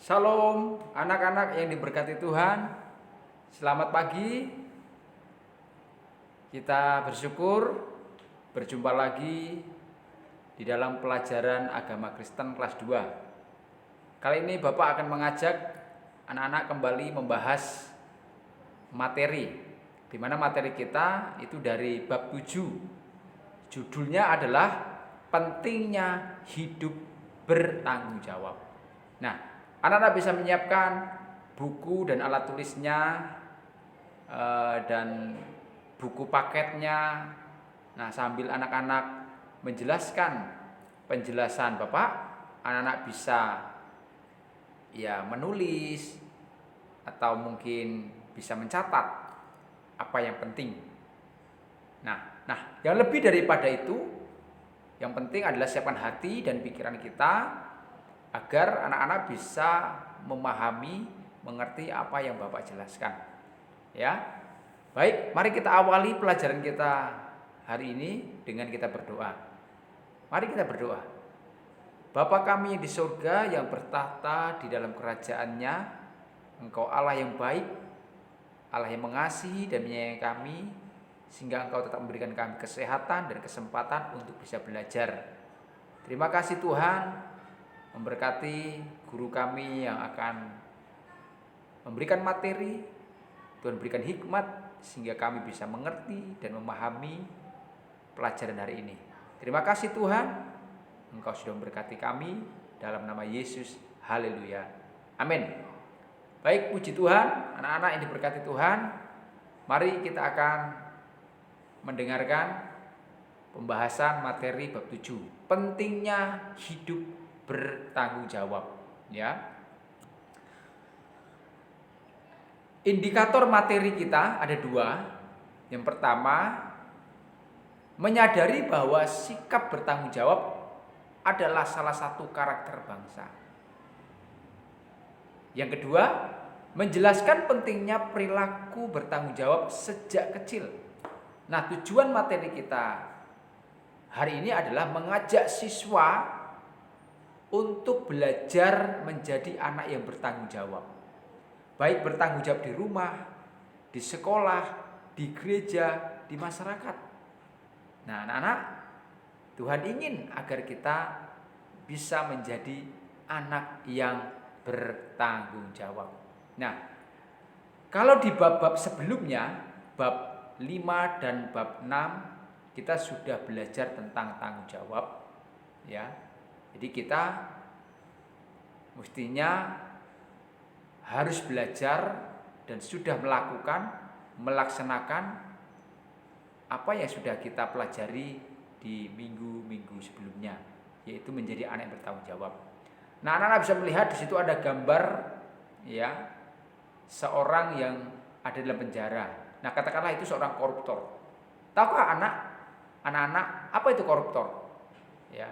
Shalom anak-anak yang diberkati Tuhan. Selamat pagi. Kita bersyukur berjumpa lagi di dalam pelajaran agama Kristen kelas 2. Kali ini Bapak akan mengajak anak-anak kembali membahas materi, di mana materi kita itu dari bab 7. Judulnya adalah pentingnya hidup bertanggung jawab. Nah, anak-anak bisa menyiapkan buku dan alat tulisnya dan buku paketnya. Nah, sambil anak-anak menjelaskan penjelasan Bapak, anak-anak bisa menulis atau mungkin bisa mencatat apa yang penting. Nah, yang lebih daripada itu, yang penting adalah siapkan hati dan pikiran kita agar anak-anak bisa memahami, mengerti apa yang Bapak jelaskan. Ya. Baik, mari kita awali pelajaran kita hari ini dengan kita berdoa. Mari kita berdoa. Bapa kami di surga yang bertahta di dalam kerajaan-Nya, Engkau Allah yang baik, Allah yang mengasihi dan menyayangi kami, sehingga Engkau tetap memberikan kami kesehatan dan kesempatan untuk bisa belajar. Terima kasih Tuhan, memberkati guru kami yang akan memberikan materi. Tuhan berikan hikmat sehingga kami bisa mengerti dan memahami pelajaran hari ini. Terima kasih Tuhan, Engkau sudah memberkati kami dalam nama Yesus. Haleluya. Amin. Baik, puji Tuhan, anak-anak yang diberkati Tuhan. Mari kita akan mendengarkan pembahasan materi bab 7. Pentingnya hidup bertanggung jawab, ya. Indikator materi kita ada 2. Yang pertama, menyadari bahwa sikap bertanggung jawab adalah salah satu karakter bangsa. Yang kedua, menjelaskan pentingnya perilaku bertanggung jawab sejak kecil. Nah, tujuan materi kita hari ini adalah mengajak siswa untuk belajar menjadi anak yang bertanggung jawab. Baik bertanggung jawab di rumah, di sekolah, di gereja, di masyarakat. Nah, anak-anak, Tuhan ingin agar kita bisa menjadi anak yang bertanggung jawab. Nah, kalau di bab-bab sebelumnya, bab 5 dan bab 6, kita sudah belajar tentang tanggung jawab, ya. Jadi kita mestinya harus belajar dan sudah melaksanakan apa yang sudah kita pelajari di minggu-minggu sebelumnya, yaitu menjadi anak yang bertanggung jawab. Nah, anak-anak bisa melihat di situ ada gambar, ya, seorang yang ada dalam penjara. Nah, katakanlah itu seorang koruptor. Tahukah anak-anak apa itu koruptor? Ya.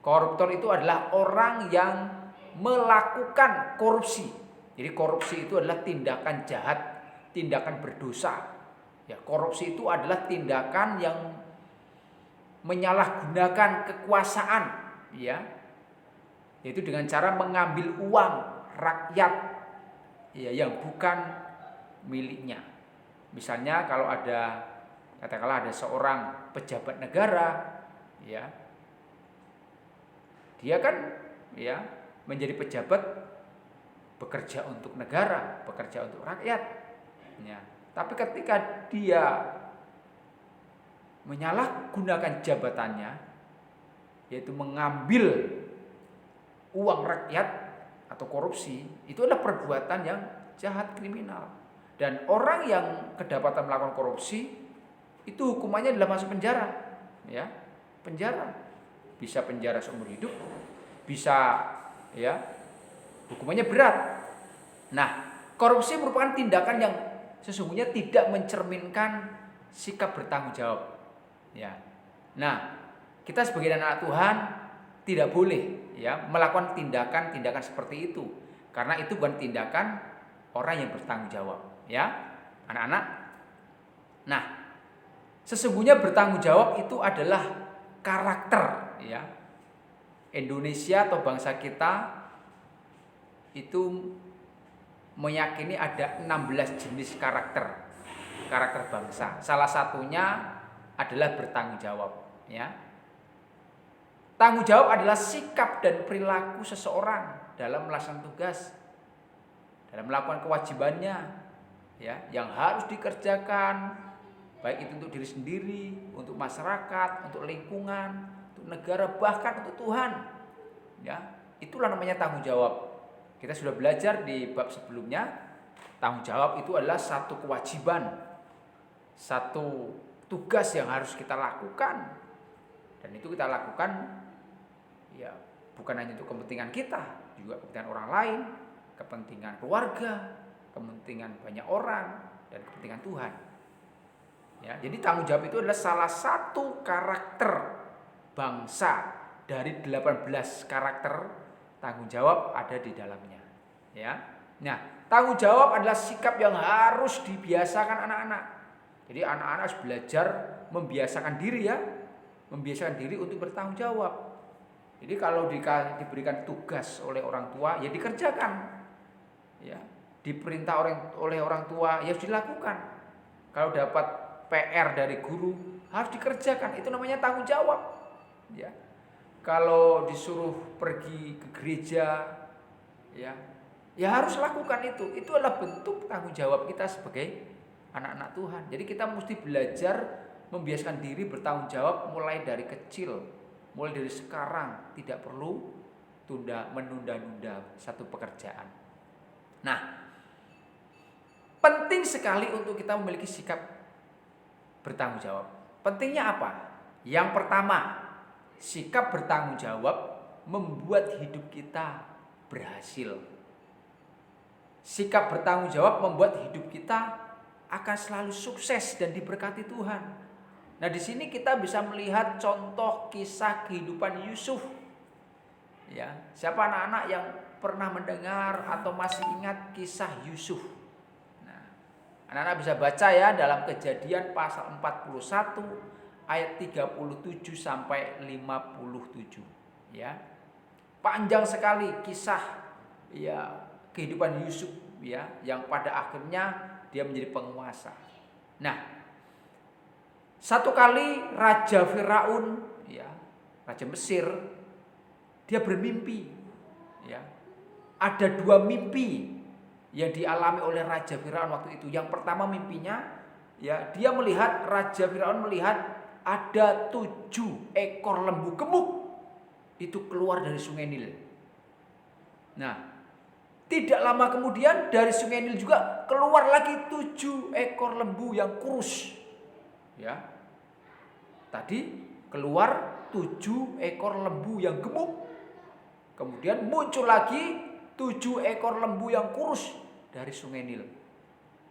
Koruptor itu adalah orang yang melakukan korupsi. Jadi korupsi itu adalah tindakan jahat, tindakan berdosa. Ya, korupsi itu adalah tindakan yang menyalahgunakan kekuasaan, ya. Yaitu dengan cara mengambil uang rakyat, ya, yang bukan miliknya. Misalnya kalau katakanlah ada seorang pejabat negara, ya, dia kan, ya, menjadi pejabat, bekerja untuk negara, bekerja untuk rakyat, ya. Tapi ketika dia menyalahgunakan jabatannya, yaitu mengambil uang rakyat atau korupsi, itu adalah perbuatan yang jahat, kriminal. Dan orang yang kedapatan melakukan korupsi itu hukumannya adalah masuk penjara, ya, penjara, bisa penjara seumur hidup, bisa, ya, hukumannya berat. Nah, korupsi merupakan tindakan yang sesungguhnya tidak mencerminkan sikap bertanggung jawab, ya. Nah, kita sebagai anak Tuhan tidak boleh, ya, melakukan tindakan-tindakan seperti itu, karena itu bukan tindakan orang yang bertanggung jawab, ya, anak-anak. Nah, sesungguhnya bertanggung jawab itu adalah karakter, ya, Indonesia atau bangsa kita itu meyakini ada 16 jenis karakter bangsa. Salah satunya adalah bertanggung jawab, ya. Tanggung jawab adalah sikap dan perilaku seseorang dalam melaksanakan tugas, dalam melakukan kewajibannya, ya, yang harus dikerjakan, baik itu untuk diri sendiri, untuk masyarakat, untuk lingkungan, untuk negara, bahkan untuk Tuhan. Ya, itulah namanya tanggung jawab. Kita sudah belajar di bab sebelumnya, tanggung jawab itu adalah satu kewajiban, satu tugas yang harus kita lakukan. Dan itu kita lakukan ya bukan hanya untuk kepentingan kita, juga kepentingan orang lain, kepentingan keluarga, kepentingan banyak orang, dan kepentingan Tuhan. Ya, jadi tanggung jawab itu adalah salah satu karakter bangsa dari 18 karakter tanggung jawab ada di dalamnya. Ya. Nah, tanggung jawab adalah sikap yang harus dibiasakan anak-anak. Jadi anak-anak harus belajar membiasakan diri, ya, membiasakan diri untuk bertanggung jawab. Jadi kalau diberikan tugas oleh orang tua, ya dikerjakan. Ya, diperintah oleh orang tua, ya harus dilakukan. Kalau dapat PR dari guru, harus dikerjakan. Itu namanya tanggung jawab. Ya. Kalau disuruh pergi ke gereja, ya harus lakukan itu. Itu adalah bentuk tanggung jawab kita sebagai anak-anak Tuhan. Jadi kita mesti belajar membiasakan diri bertanggung jawab mulai dari kecil. Mulai dari sekarang, tidak perlu menunda-nunda satu pekerjaan. Nah, penting sekali untuk kita memiliki sikap bertanggung jawab. Pentingnya apa? Yang pertama, sikap bertanggung jawab membuat hidup kita berhasil. Sikap bertanggung jawab membuat hidup kita akan selalu sukses dan diberkati Tuhan. Nah, di sini kita bisa melihat contoh kisah kehidupan Yusuf. Ya, siapa anak-anak yang pernah mendengar atau masih ingat kisah Yusuf? Nah, anak-anak bisa baca ya dalam Kejadian pasal 41 ayat 37 sampai 57. Ya. Panjang sekali kisah ya kehidupan Yusuf, ya, yang pada akhirnya dia menjadi penguasa. Nah, satu kali Raja Firaun, ya, Raja Mesir, dia bermimpi. Ya. Ada 2 mimpi yang dialami oleh Raja Firaun waktu itu. Yang pertama mimpinya, ya, Raja Firaun melihat ada 7 ekor lembu gemuk itu keluar dari Sungai Nil. Nah, tidak lama kemudian dari Sungai Nil juga keluar lagi 7 ekor lembu yang kurus. Ya. Tadi keluar 7 ekor lembu yang gemuk. Kemudian muncul lagi 7 ekor lembu yang kurus dari Sungai Nil.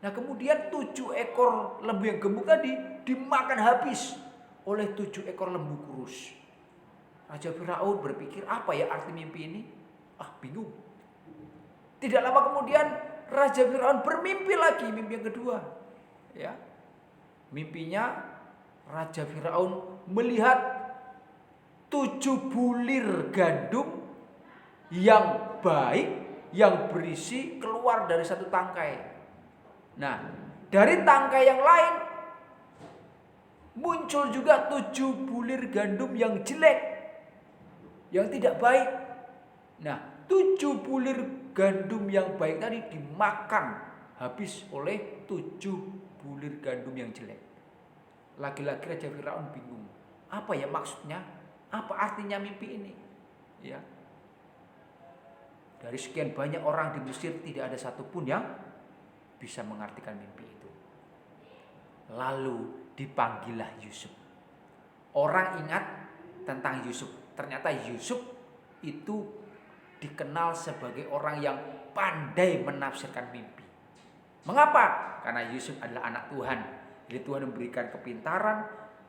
Nah, kemudian 7 ekor lembu yang gemuk tadi dimakan habis oleh 7 ekor lembu kurus. Raja Firaun berpikir, apa ya arti mimpi ini? Bingung. Tidak lama kemudian Raja Firaun bermimpi lagi, mimpi yang kedua. Ya. Mimpinya Raja Firaun melihat 7 bulir gandum yang baik, yang berisi keluar dari satu tangkai. Nah, dari tangkai yang lain muncul juga 7 bulir gandum yang jelek, yang tidak baik. Nah, 7 bulir gandum yang baik tadi dimakan habis oleh 7 bulir gandum yang jelek. Lagi-lagi Raja Firaun bingung. Apa ya maksudnya? Apa artinya mimpi ini? Ya. Dari sekian banyak orang di Mesir tidak ada satupun yang bisa mengartikan mimpi itu. Lalu dipanggillah Yusuf. Orang ingat tentang Yusuf. Ternyata Yusuf itu dikenal sebagai orang yang pandai menafsirkan mimpi. Mengapa? Karena Yusuf adalah anak Tuhan. Jadi Tuhan memberikan kepintaran,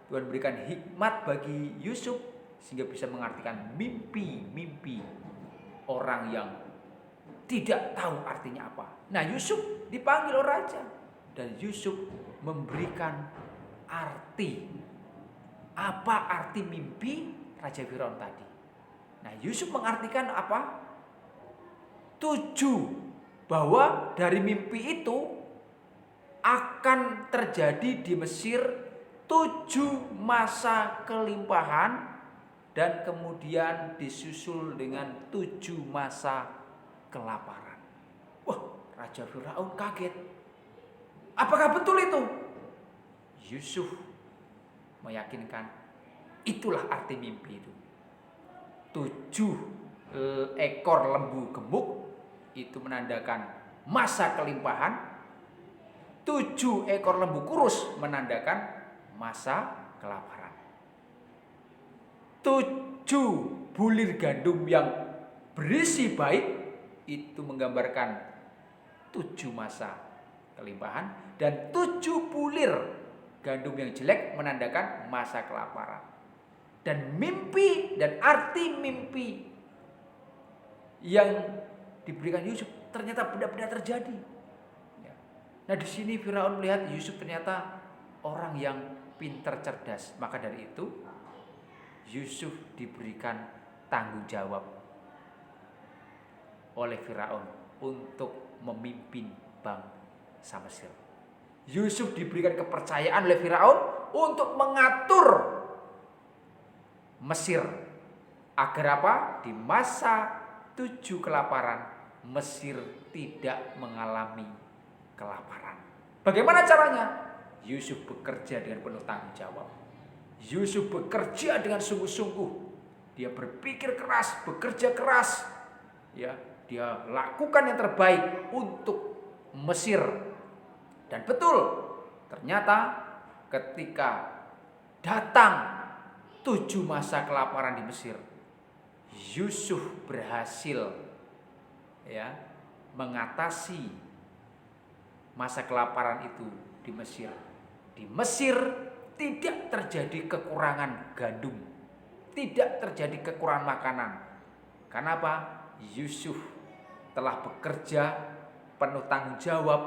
Tuhan memberikan hikmat bagi Yusuf sehingga bisa mengartikan mimpi-mimpi orang yang tidak tahu artinya apa. Nah, Yusuf dipanggil oleh raja dan Yusuf memberikan arti. Apa arti mimpi Raja Firaun tadi? Nah, Yusuf mengartikan apa? bahwa dari mimpi itu akan terjadi di Mesir 7 masa kelimpahan dan kemudian disusul dengan 7 masa kelaparan. Wah, Raja Firaun kaget. Apakah betul itu? Yusuf meyakinkan itulah arti mimpi itu. 7 ekor lembu gemuk itu menandakan masa kelimpahan. 7 ekor lembu kurus menandakan masa kelaparan. 7 bulir gandum yang berisi baik itu menggambarkan 7 masa kelimpahan, dan 7 bulir gandum yang jelek menandakan masa kelaparan. Dan mimpi dan arti mimpi yang diberikan Yusuf ternyata benar-benar terjadi. Nah, di sini Firaun melihat Yusuf ternyata orang yang pintar cerdas. Maka dari itu Yusuf diberikan tanggung jawab oleh Firaun untuk memimpin bangsa Mesir. Yusuf diberikan kepercayaan oleh Firaun untuk mengatur Mesir agar apa? Di masa 7 kelaparan Mesir tidak mengalami kelaparan. Bagaimana caranya? Yusuf bekerja dengan penuh tanggung jawab. Yusuf bekerja dengan sungguh-sungguh. Dia berpikir keras, bekerja keras. Ya, dia lakukan yang terbaik untuk Mesir. Dan betul, ternyata ketika datang 7 masa kelaparan di Mesir, Yusuf berhasil mengatasi masa kelaparan itu di Mesir. Di Mesir tidak terjadi kekurangan gandum, tidak terjadi kekurangan makanan. Karena apa? Yusuf telah bekerja penuh tanggung jawab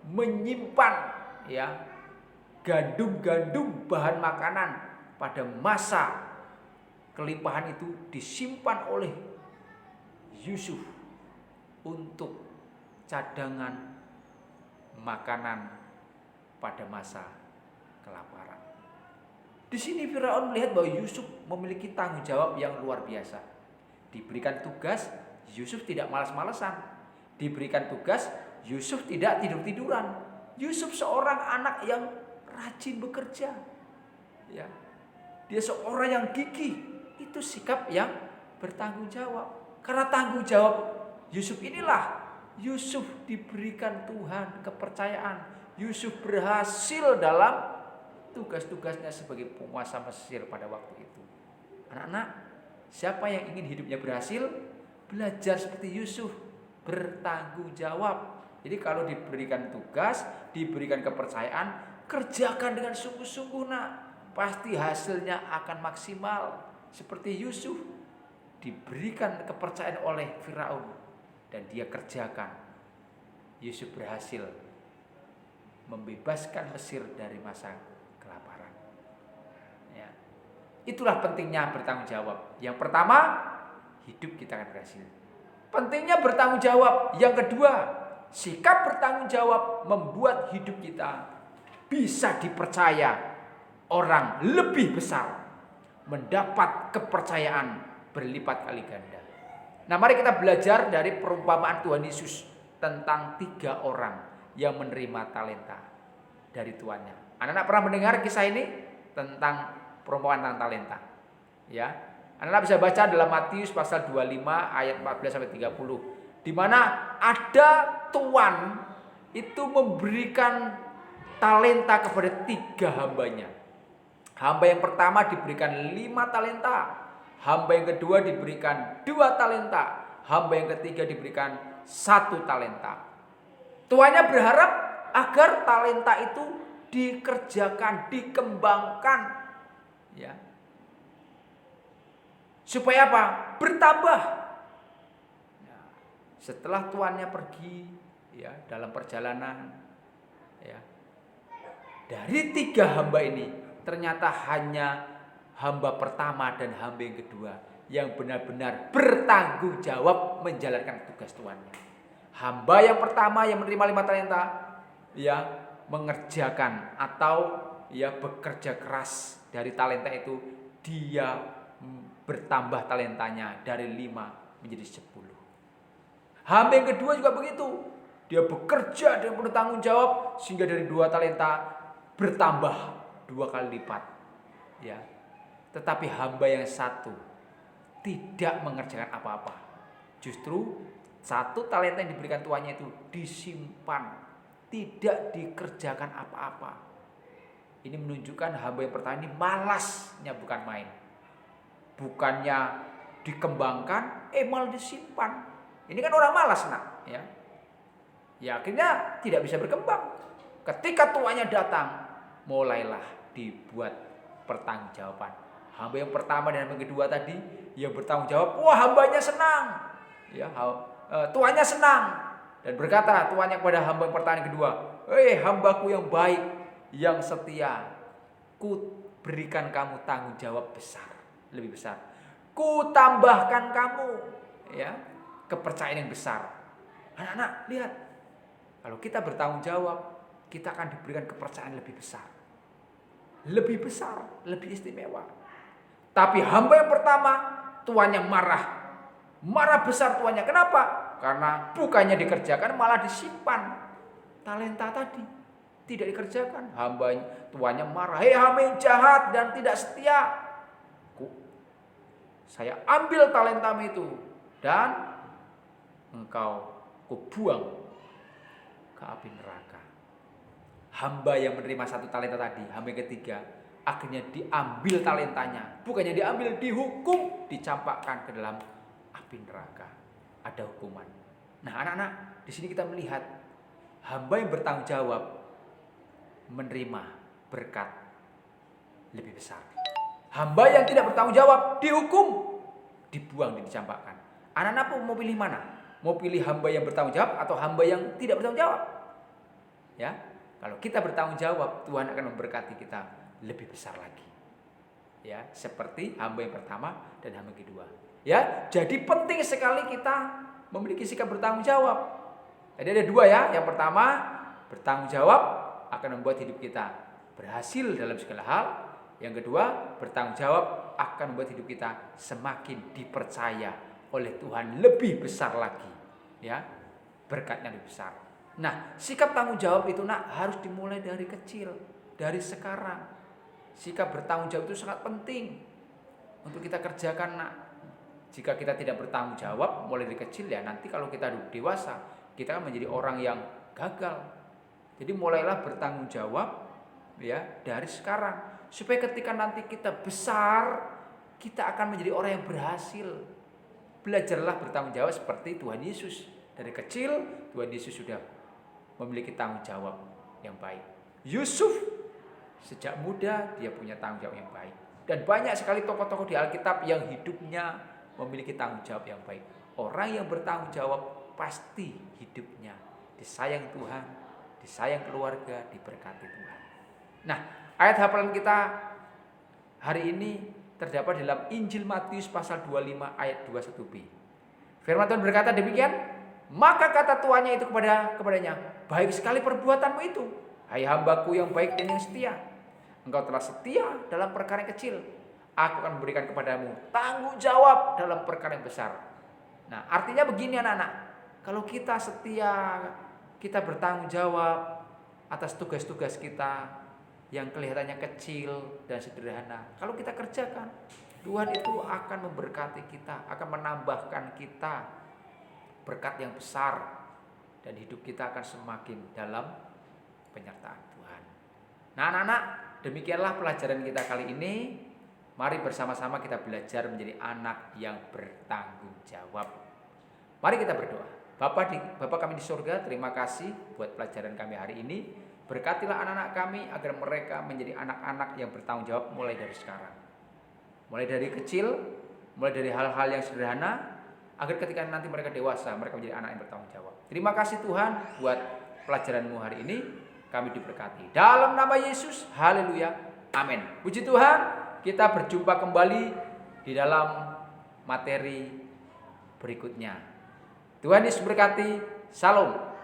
menyimpan gandum-gandum bahan makanan pada masa kelimpahan itu disimpan oleh Yusuf untuk cadangan makanan pada masa kelaparan. Di sini Firaun melihat bahwa Yusuf memiliki tanggung jawab yang luar biasa. Diberikan tugas, Yusuf tidak malas-malesan. Diberikan tugas, Yusuf tidak tidur-tiduran. Yusuf seorang anak yang rajin bekerja. Ya. Dia seorang yang gigih. Itu sikap yang bertanggung jawab. Karena tanggung jawab Yusuf inilah Yusuf diberikan Tuhan kepercayaan. Yusuf berhasil dalam tugas-tugasnya sebagai penguasa Mesir pada waktu itu. Anak-anak, siapa yang ingin hidupnya berhasil? Belajar seperti Yusuf, bertanggung jawab. Jadi kalau diberikan tugas, diberikan kepercayaan, kerjakan dengan sungguh-sungguh, nak. Pasti hasilnya akan maksimal. Seperti Yusuf diberikan kepercayaan oleh Firaun dan dia kerjakan. Yusuf berhasil membebaskan Mesir dari masa kelaparan. Ya. Itulah pentingnya bertanggung jawab. Yang pertama, hidup kita akan berhasil. Pentingnya bertanggung jawab. Yang kedua, sikap bertanggung jawab membuat hidup kita bisa dipercaya orang lebih besar, mendapat kepercayaan berlipat kali ganda. Nah, mari kita belajar dari perumpamaan Tuhan Yesus tentang 3 orang yang menerima talenta dari tuannya. Anak-anak pernah mendengar kisah ini tentang perumpamaan tentang talenta? Ya. Anak-anak bisa baca dalam Matius pasal 25 ayat 14 sampai 30, di mana ada tuan itu memberikan talenta kepada 3 hambanya. Hamba yang pertama diberikan 5 talenta. Hamba yang kedua diberikan 2 talenta. Hamba yang ketiga diberikan 1 talenta. Tuannya berharap agar talenta itu dikerjakan, dikembangkan, ya. Supaya apa? Bertambah. Ya. Setelah tuannya pergi, ya, dalam perjalanan, ya, dari 3 hamba ini ternyata hanya hamba pertama dan hamba yang kedua yang benar-benar bertanggung jawab menjalankan tugas tuannya. Hamba yang pertama yang menerima 5 talenta, ya mengerjakan atau ya bekerja keras dari talenta itu, dia bertambah talentanya dari 5 menjadi 10. Hamba yang kedua juga begitu. Dia bekerja dengan penuh tanggung jawab sehingga dari 2 talenta bertambah 2 kali lipat. Ya. Tetapi hamba yang satu tidak mengerjakan apa-apa. Justru 1 talenta yang diberikan tuannya itu disimpan, tidak dikerjakan apa-apa. Ini menunjukkan hamba yang pertama ini malasnya bukan main. Bukannya dikembangkan, malah disimpan. Ini kan orang malas, nak, ya. Ya akhirnya tidak bisa berkembang. Ketika tuannya datang, mulailah dibuat pertanggungjawaban. Hamba yang pertama dan hamba yang kedua tadi yang bertanggung jawab, wah hambanya senang. Ya, tuannya senang dan berkata tuannya kepada hamba yang pertama dan kedua, hambaku yang baik, yang setia, ku berikan kamu tanggung jawab besar, lebih besar. Ku tambahkan kamu, ya, kepercayaan yang besar. Anak-anak, lihat. Kalau kita bertanggung jawab, kita akan diberikan kepercayaan lebih besar. Lebih besar, lebih istimewa. Tapi hamba yang pertama, tuannya marah. Marah besar tuannya. Kenapa? Karena bukannya dikerjakan, malah disimpan. Talenta tadi tidak dikerjakan. Tuannya marah. Hamba yang jahat dan tidak setia. Saya ambil talentamu itu dan engkau kubuang ke api neraka. Hamba yang menerima 1 talenta tadi, hamba yang ketiga, akhirnya diambil talentanya. Bukannya diambil, dihukum, dicampakkan ke dalam api neraka. Ada hukuman. Nah, anak-anak, di sini kita melihat hamba yang bertanggung jawab menerima berkat lebih besar. Hamba yang tidak bertanggung jawab dihukum, dibuang, dicampakkan. Anak-anak mau pilih mana? Mau pilih hamba yang bertanggung jawab atau hamba yang tidak bertanggung jawab? Ya, kalau kita bertanggung jawab, Tuhan akan memberkati kita lebih besar lagi. Ya, seperti hamba yang pertama dan hamba yang kedua. Ya, jadi penting sekali kita memiliki sikap bertanggung jawab. Jadi ada 2 ya. Yang pertama, bertanggung jawab akan membuat hidup kita berhasil dalam segala hal. Yang kedua, bertanggung jawab akan membuat hidup kita semakin dipercaya oleh Tuhan lebih besar lagi, ya, berkatnya lebih besar. Nah, sikap tanggung jawab itu, nak, harus dimulai dari kecil, dari sekarang. Sikap bertanggung jawab itu sangat penting untuk kita kerjakan, nak. Jika kita tidak bertanggung jawab mulai dari kecil, ya nanti kalau kita dewasa, kita akan menjadi orang yang gagal. Jadi mulailah bertanggung jawab, ya, dari sekarang, supaya ketika nanti kita besar, kita akan menjadi orang yang berhasil. Belajarlah bertanggung jawab seperti Tuhan Yesus. Dari kecil Tuhan Yesus sudah memiliki tanggung jawab yang baik. Yusuf sejak muda dia punya tanggung jawab yang baik. Dan banyak sekali tokoh-tokoh di Alkitab yang hidupnya memiliki tanggung jawab yang baik. Orang yang bertanggung jawab pasti hidupnya disayang Tuhan, disayang keluarga, diberkati Tuhan. Nah, ayat hafalan kita hari ini terdapat dalam Injil Matius pasal 25 ayat 21b. Firman Tuhan berkata demikian, maka kata tuannya itu kepadanya, baik sekali perbuatanmu itu, hai hambaku yang baik dan yang setia. Engkau telah setia dalam perkara yang kecil, aku akan memberikan kepadamu tanggung jawab dalam perkara yang besar. Nah, artinya begini anak-anak, kalau kita setia, kita bertanggung jawab atas tugas-tugas kita yang kelihatannya kecil dan sederhana, kalau kita kerjakan, Tuhan itu akan memberkati kita, akan menambahkan kita berkat yang besar, dan hidup kita akan semakin dalam penyertaan Tuhan. Nah, anak-anak, demikianlah pelajaran kita kali ini. Mari bersama-sama kita belajar menjadi anak yang bertanggung jawab. Mari kita berdoa. Bapa kami di surga, terima kasih buat pelajaran kami hari ini. Berkatilah anak-anak kami agar mereka menjadi anak-anak yang bertanggung jawab mulai dari sekarang. Mulai dari kecil, mulai dari hal-hal yang sederhana, agar ketika nanti mereka dewasa, mereka menjadi anak yang bertanggung jawab. Terima kasih Tuhan buat pelajaran-Mu hari ini. Kami diberkati. Dalam nama Yesus, haleluya, amin. Puji Tuhan, kita berjumpa kembali di dalam materi berikutnya. Tuhan Yesus berkati. Shalom.